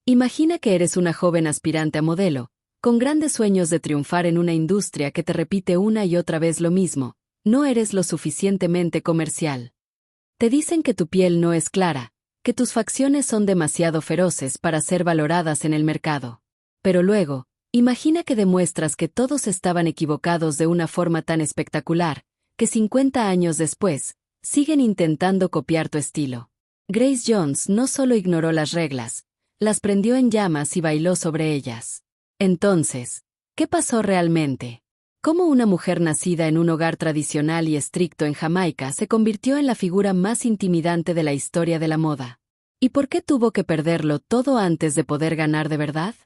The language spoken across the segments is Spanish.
Imagina que eres una joven aspirante a modelo, con grandes sueños de triunfar en una industria que te repite una y otra vez lo mismo. No eres lo suficientemente comercial. Te dicen que tu piel no es clara, que tus facciones son demasiado feroces para ser valoradas en el mercado. Pero luego, imagina que demuestras que todos estaban equivocados de una forma tan espectacular, que 50 años después, siguen intentando copiar tu estilo. Grace Jones no solo ignoró las reglas, las prendió en llamas y bailó sobre ellas. Entonces, ¿qué pasó realmente? ¿Cómo una mujer nacida en un hogar tradicional y estricto en Jamaica se convirtió en la figura más intimidante de la historia de la moda? ¿Y por qué tuvo que perderlo todo antes de poder ganar de verdad?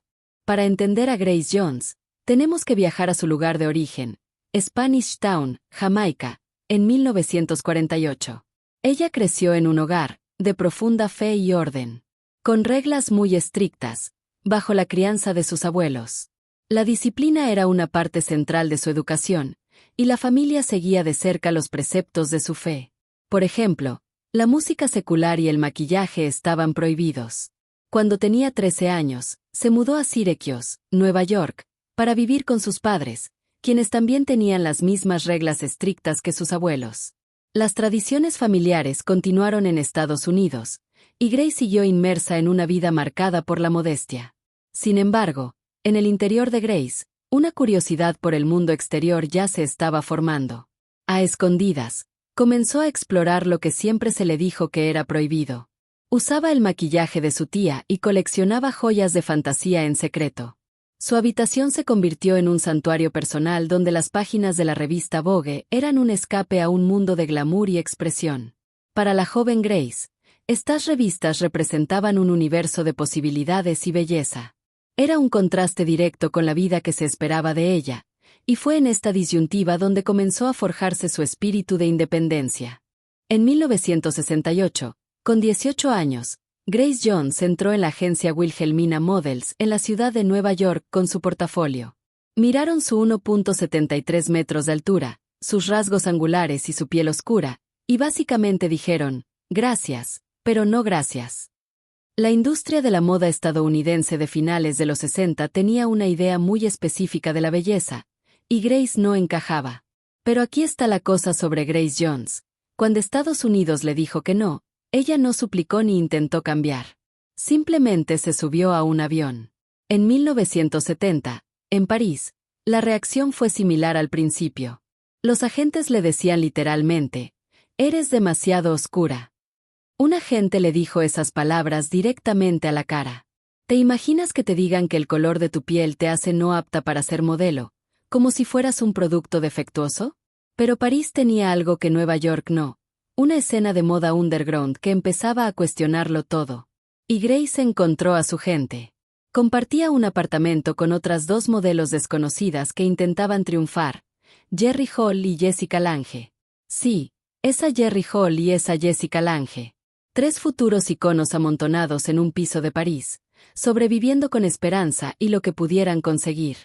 Para entender a Grace Jones, tenemos que viajar a su lugar de origen, Spanish Town, Jamaica, en 1948. Ella creció en un hogar, de profunda fe y orden, con reglas muy estrictas, bajo la crianza de sus abuelos. La disciplina era una parte central de su educación, y la familia seguía de cerca los preceptos de su fe. Por ejemplo, la música secular y el maquillaje estaban prohibidos. Cuando tenía 13 años, se mudó a Syracuse, Nueva York, para vivir con sus padres, quienes también tenían las mismas reglas estrictas que sus abuelos. Las tradiciones familiares continuaron en Estados Unidos, y Grace siguió inmersa en una vida marcada por la modestia. Sin embargo, en el interior de Grace, una curiosidad por el mundo exterior ya se estaba formando. A escondidas, comenzó a explorar lo que siempre se le dijo que era prohibido. Usaba el maquillaje de su tía y coleccionaba joyas de fantasía en secreto. Su habitación se convirtió en un santuario personal donde las páginas de la revista Vogue eran un escape a un mundo de glamour y expresión. Para la joven Grace, estas revistas representaban un universo de posibilidades y belleza. Era un contraste directo con la vida que se esperaba de ella, y fue en esta disyuntiva donde comenzó a forjarse su espíritu de independencia. En 1968, con 18 años, Grace Jones entró en la agencia Wilhelmina Models en la ciudad de Nueva York con su portafolio. Miraron su 1.73 metros de altura, sus rasgos angulares y su piel oscura, y básicamente dijeron, gracias, pero no gracias. La industria de la moda estadounidense de finales de los 60 tenía una idea muy específica de la belleza, y Grace no encajaba. Pero aquí está la cosa sobre Grace Jones. Cuando Estados Unidos le dijo que no, ella no suplicó ni intentó cambiar. Simplemente se subió a un avión. En 1970, en París, la reacción fue similar al principio. Los agentes le decían literalmente, «Eres demasiado oscura». Un agente le dijo esas palabras directamente a la cara. ¿Te imaginas que te digan que el color de tu piel te hace no apta para ser modelo, como si fueras un producto defectuoso? Pero París tenía algo que Nueva York no, una escena de moda underground que empezaba a cuestionarlo todo. Y Grace encontró a su gente. Compartía un apartamento con otras dos modelos desconocidas que intentaban triunfar, Jerry Hall y Jessica Lange. Sí, esa Jerry Hall y esa Jessica Lange. 3 futuros iconos amontonados en un piso de París, sobreviviendo con esperanza y lo que pudieran conseguir.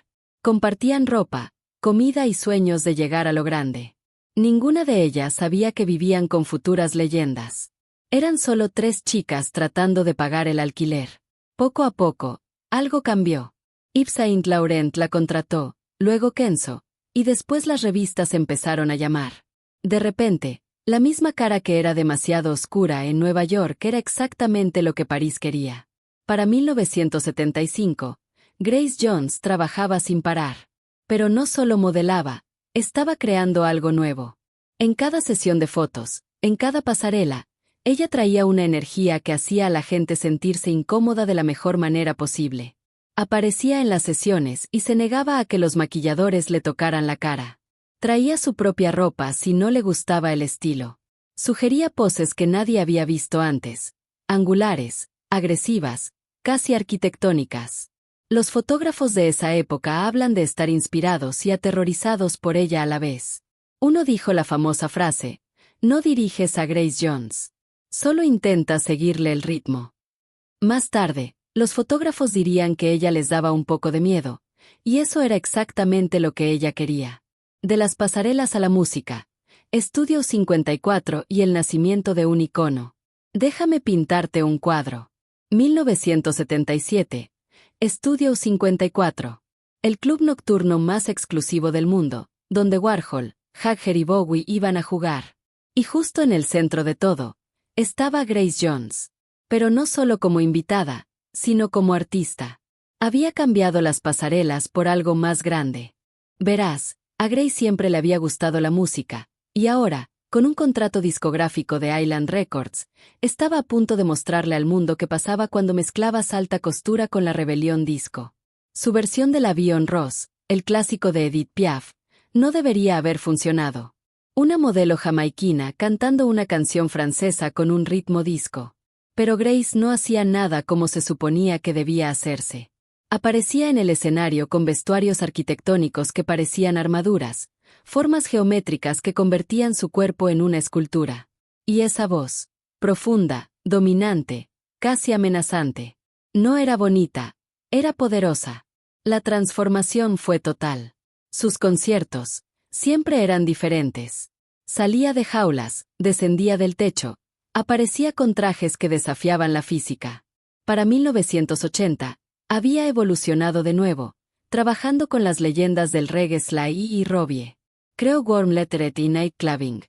Compartían ropa, comida y sueños de llegar a lo grande. Ninguna de ellas sabía que vivían con futuras leyendas. Eran solo 3 chicas tratando de pagar el alquiler. Poco a poco, algo cambió. Yves Saint Laurent la contrató, luego Kenzo, y después las revistas empezaron a llamar. De repente, la misma cara que era demasiado oscura en Nueva York era exactamente lo que París quería. Para 1975, Grace Jones trabajaba sin parar. Pero no solo modelaba, estaba creando algo nuevo. En cada sesión de fotos, en cada pasarela, ella traía una energía que hacía a la gente sentirse incómoda de la mejor manera posible. Aparecía en las sesiones y se negaba a que los maquilladores le tocaran la cara. Traía su propia ropa si no le gustaba el estilo. Sugería poses que nadie había visto antes, angulares, agresivas, casi arquitectónicas. Los fotógrafos de esa época hablan de estar inspirados y aterrorizados por ella a la vez. Uno dijo la famosa frase, no diriges a Grace Jones, solo intenta seguirle el ritmo. Más tarde, los fotógrafos dirían que ella les daba un poco de miedo, y eso era exactamente lo que ella quería. De las pasarelas a la música, Estudio 54 y el nacimiento de un icono. Déjame pintarte un cuadro. 1977. Studio 54. El club nocturno más exclusivo del mundo, donde Warhol, Jagger y Bowie iban a jugar. Y justo en el centro de todo, estaba Grace Jones. Pero no solo como invitada, sino como artista. Había cambiado las pasarelas por algo más grande. Verás, a Grace siempre le había gustado la música, y ahora, con un contrato discográfico de Island Records, estaba a punto de mostrarle al mundo qué pasaba cuando mezclabas alta costura con la rebelión disco. Su versión de La Vie en Rose, el clásico de Edith Piaf, no debería haber funcionado. Una modelo jamaiquina cantando una canción francesa con un ritmo disco. Pero Grace no hacía nada como se suponía que debía hacerse. Aparecía en el escenario con vestuarios arquitectónicos que parecían armaduras, formas geométricas que convertían su cuerpo en una escultura. Y esa voz, profunda, dominante, casi amenazante. No era bonita, era poderosa. La transformación fue total. Sus conciertos siempre eran diferentes. Salía de jaulas, descendía del techo, aparecía con trajes que desafiaban la física. Para 1980, había evolucionado de nuevo, trabajando con las leyendas del reggae Sly y Robbie. Creó Warm Lettered y Nightclubbing,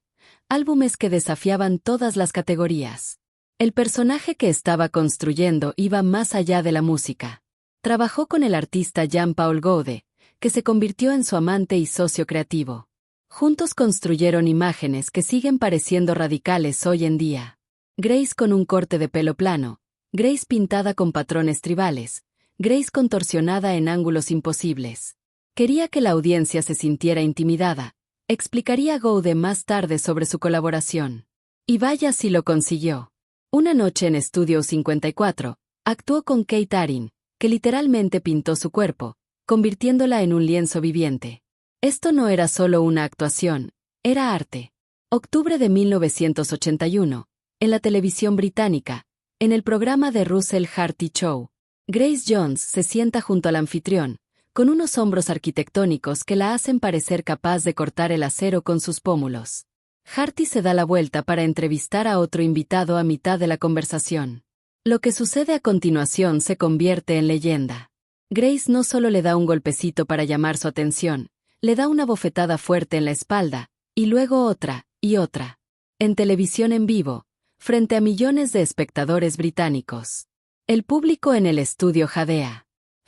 álbumes que desafiaban todas las categorías. El personaje que estaba construyendo iba más allá de la música. Trabajó con el artista Jean-Paul Goude, que se convirtió en su amante y socio creativo. Juntos construyeron imágenes que siguen pareciendo radicales hoy en día. Grace con un corte de pelo plano, Grace pintada con patrones tribales, Grace contorsionada en ángulos imposibles. Quería que la audiencia se sintiera intimidada, explicaría Goude más tarde sobre su colaboración. Y vaya si lo consiguió. Una noche en Studio 54, actuó con Kate Arin, que literalmente pintó su cuerpo, convirtiéndola en un lienzo viviente. Esto no era solo una actuación, era arte. Octubre de 1981, en la televisión británica, en el programa de Russell Harty Show, Grace Jones se sienta junto al anfitrión, con unos hombros arquitectónicos que la hacen parecer capaz de cortar el acero con sus pómulos. Harty se da la vuelta para entrevistar a otro invitado a mitad de la conversación. Lo que sucede a continuación se convierte en leyenda. Grace no solo le da un golpecito para llamar su atención, le da una bofetada fuerte en la espalda, y luego otra, y otra. En televisión en vivo, frente a millones de espectadores británicos. El público en el estudio jadea.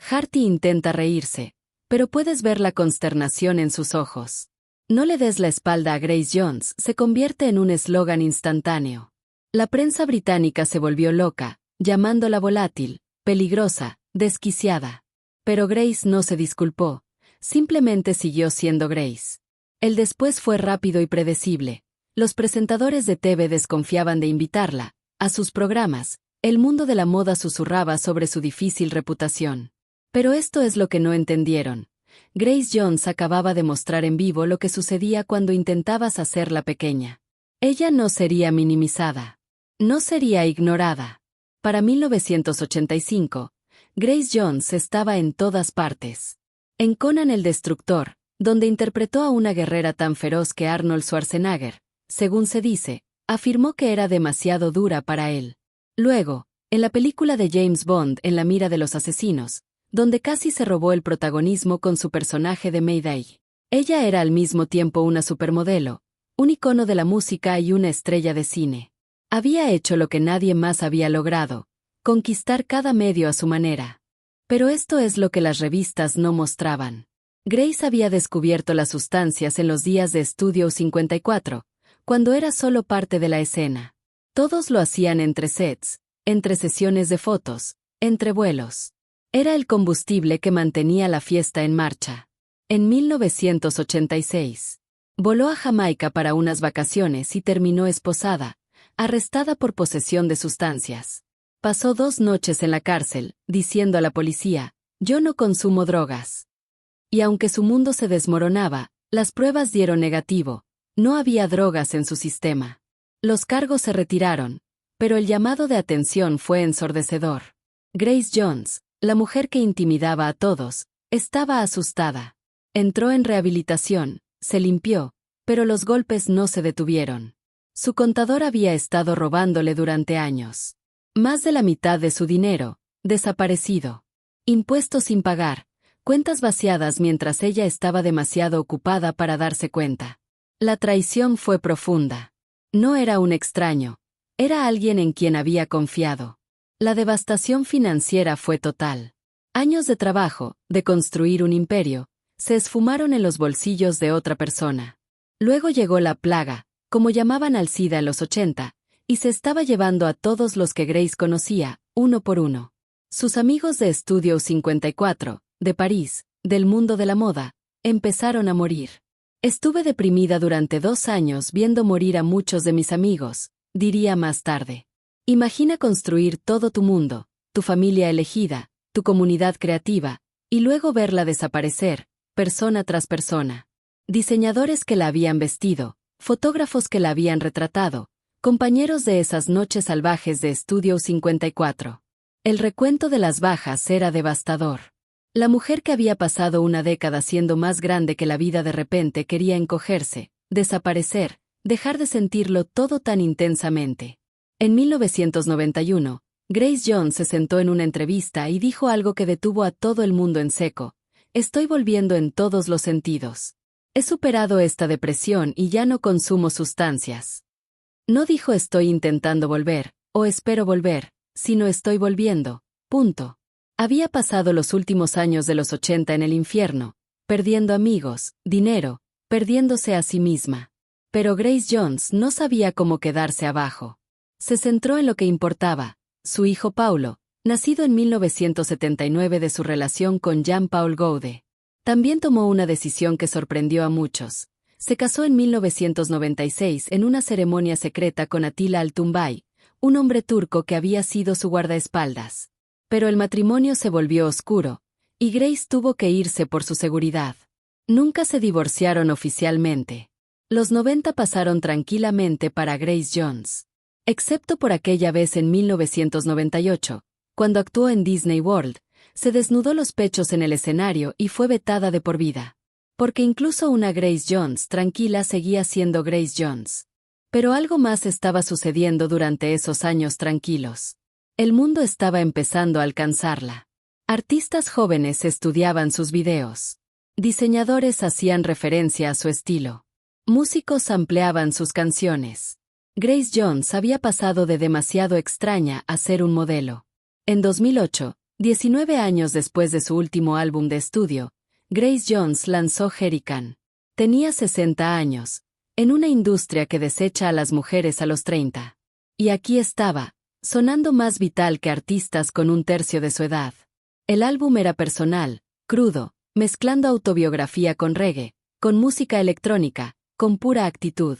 Harty intenta reírse, pero puedes ver la consternación en sus ojos. No le des la espalda a Grace Jones se convierte en un eslogan instantáneo. La prensa británica se volvió loca, llamándola volátil, peligrosa, desquiciada. Pero Grace no se disculpó, simplemente siguió siendo Grace. El después fue rápido y predecible. Los presentadores de TV desconfiaban de invitarla a sus programas. El mundo de la moda susurraba sobre su difícil reputación. Pero esto es lo que no entendieron. Grace Jones acababa de mostrar en vivo lo que sucedía cuando intentabas hacerla pequeña. Ella no sería minimizada. No sería ignorada. Para 1985, Grace Jones estaba en todas partes. En Conan el Destructor, donde interpretó a una guerrera tan feroz que Arnold Schwarzenegger, según se dice, afirmó que era demasiado dura para él. Luego, en la película de James Bond En la mira de los asesinos, donde casi se robó el protagonismo con su personaje de Mayday. Ella era al mismo tiempo una supermodelo, un icono de la música y una estrella de cine. Había hecho lo que nadie más había logrado, conquistar cada medio a su manera. Pero esto es lo que las revistas no mostraban. Grace había descubierto las sustancias en los días de Studio 54, cuando era solo parte de la escena. Todos lo hacían entre sets, entre sesiones de fotos, entre vuelos. Era el combustible que mantenía la fiesta en marcha. En 1986, voló a Jamaica para unas vacaciones y terminó esposada, arrestada por posesión de sustancias. Pasó 2 noches en la cárcel, diciendo a la policía, «Yo no consumo drogas». Y aunque su mundo se desmoronaba, las pruebas dieron negativo, no había drogas en su sistema. Los cargos se retiraron, pero el llamado de atención fue ensordecedor. Grace Jones, la mujer que intimidaba a todos, estaba asustada. Entró en rehabilitación, se limpió, pero los golpes no se detuvieron. Su contador había estado robándole durante años. Más de la mitad de su dinero, desaparecido. Impuestos sin pagar, cuentas vaciadas mientras ella estaba demasiado ocupada para darse cuenta. La traición fue profunda. No era un extraño, era alguien en quien había confiado. La devastación financiera fue total. Años de trabajo, de construir un imperio, se esfumaron en los bolsillos de otra persona. Luego llegó la plaga, como llamaban al SIDA en los 80, y se estaba llevando a todos los que Grace conocía, uno por uno. Sus amigos de Studio 54, de París, del mundo de la moda, empezaron a morir. Estuve deprimida durante 2 años viendo morir a muchos de mis amigos, diría más tarde. Imagina construir todo tu mundo, tu familia elegida, tu comunidad creativa, y luego verla desaparecer, persona tras persona. Diseñadores que la habían vestido, fotógrafos que la habían retratado, compañeros de esas noches salvajes de Studio 54. El recuento de las bajas era devastador. La mujer que había pasado una década siendo más grande que la vida de repente quería encogerse, desaparecer, dejar de sentirlo todo tan intensamente. En 1991, Grace Jones se sentó en una entrevista y dijo algo que detuvo a todo el mundo en seco. Estoy volviendo en todos los sentidos. He superado esta depresión y ya no consumo sustancias. No dijo estoy intentando volver, o espero volver, sino estoy volviendo, punto. Había pasado los últimos años de los 80 en el infierno, perdiendo amigos, dinero, perdiéndose a sí misma. Pero Grace Jones no sabía cómo quedarse abajo. Se centró en lo que importaba, su hijo Paulo, nacido en 1979 de su relación con Jean-Paul Goude. También tomó una decisión que sorprendió a muchos. Se casó en 1996 en una ceremonia secreta con Attila Altunbay, un hombre turco que había sido su guardaespaldas. Pero el matrimonio se volvió oscuro, y Grace tuvo que irse por su seguridad. Nunca se divorciaron oficialmente. Los 90 pasaron tranquilamente para Grace Jones. Excepto por aquella vez en 1998, cuando actuó en Disney World, se desnudó los pechos en el escenario y fue vetada de por vida. Porque incluso una Grace Jones tranquila seguía siendo Grace Jones. Pero algo más estaba sucediendo durante esos años tranquilos. El mundo estaba empezando a alcanzarla. Artistas jóvenes estudiaban sus videos. Diseñadores hacían referencia a su estilo. Músicos ampliaban sus canciones. Grace Jones había pasado de demasiado extraña a ser un modelo. En 2008, 19 años después de su último álbum de estudio, Grace Jones lanzó Hurricane. Tenía 60 años, en una industria que desecha a las mujeres a los 30. Y aquí estaba, sonando más vital que artistas con un tercio de su edad. El álbum era personal, crudo, mezclando autobiografía con reggae, con música electrónica, con pura actitud.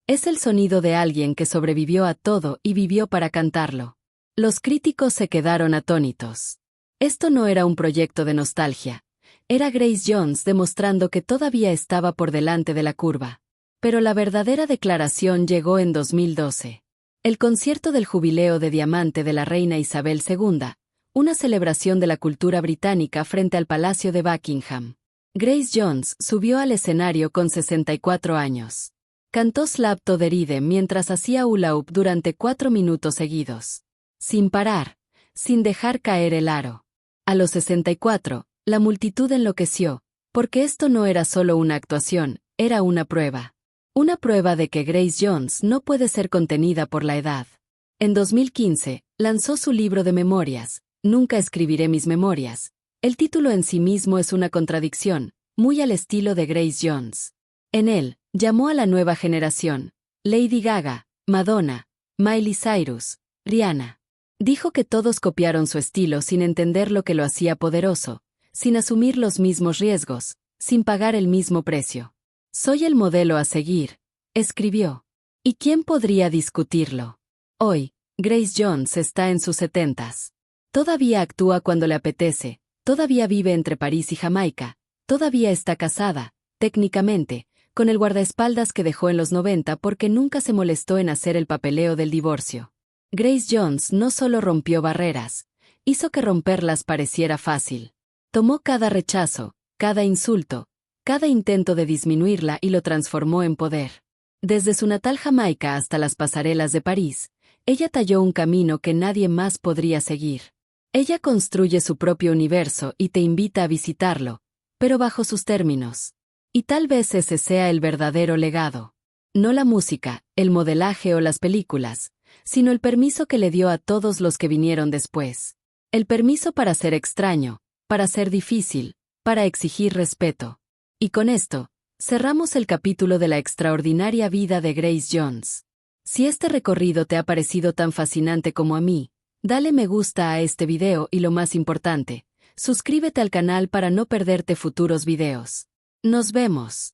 Es el sonido de alguien que sobrevivió a todo y vivió para cantarlo. Los críticos se quedaron atónitos. Esto no era un proyecto de nostalgia. Era Grace Jones demostrando que todavía estaba por delante de la curva. Pero la verdadera declaración llegó en 2012. El concierto del jubileo de diamante de la reina Isabel II, una celebración de la cultura británica frente al Palacio de Buckingham. Grace Jones subió al escenario con 64 años. Cantó Slap to the Rhythm mientras hacía hula hoop durante 4 minutos seguidos. Sin parar, sin dejar caer el aro. A los 64, la multitud enloqueció, porque esto no era solo una actuación, era una prueba. Una prueba de que Grace Jones no puede ser contenida por la edad. En 2015, lanzó su libro de memorias, Nunca escribiré mis memorias. El título en sí mismo es una contradicción, muy al estilo de Grace Jones. En él, llamó a la nueva generación, Lady Gaga, Madonna, Miley Cyrus, Rihanna. Dijo que todos copiaron su estilo sin entender lo que lo hacía poderoso, sin asumir los mismos riesgos, sin pagar el mismo precio. Soy el modelo a seguir, escribió. ¿Y quién podría discutirlo? Hoy, Grace Jones está en sus 70s. Todavía actúa cuando le apetece, todavía vive entre París y Jamaica, todavía está casada, técnicamente, con el guardaespaldas que dejó en los 90 porque nunca se molestó en hacer el papeleo del divorcio. Grace Jones no solo rompió barreras, hizo que romperlas pareciera fácil. Tomó cada rechazo, cada insulto, cada intento de disminuirla y lo transformó en poder. Desde su natal Jamaica hasta las pasarelas de París, Ella talló un camino que nadie más podría seguir. Ella construye su propio universo y te invita a visitarlo, pero bajo sus términos. Y tal vez ese sea el verdadero legado. No la música, el modelaje o las películas, sino el permiso que le dio a todos los que vinieron después. El permiso para ser extraño, para ser difícil, para exigir respeto. Y con esto, cerramos el capítulo de la extraordinaria vida de Grace Jones. Si este recorrido te ha parecido tan fascinante como a mí, dale me gusta a este video y lo más importante, suscríbete al canal para no perderte futuros videos. Nos vemos.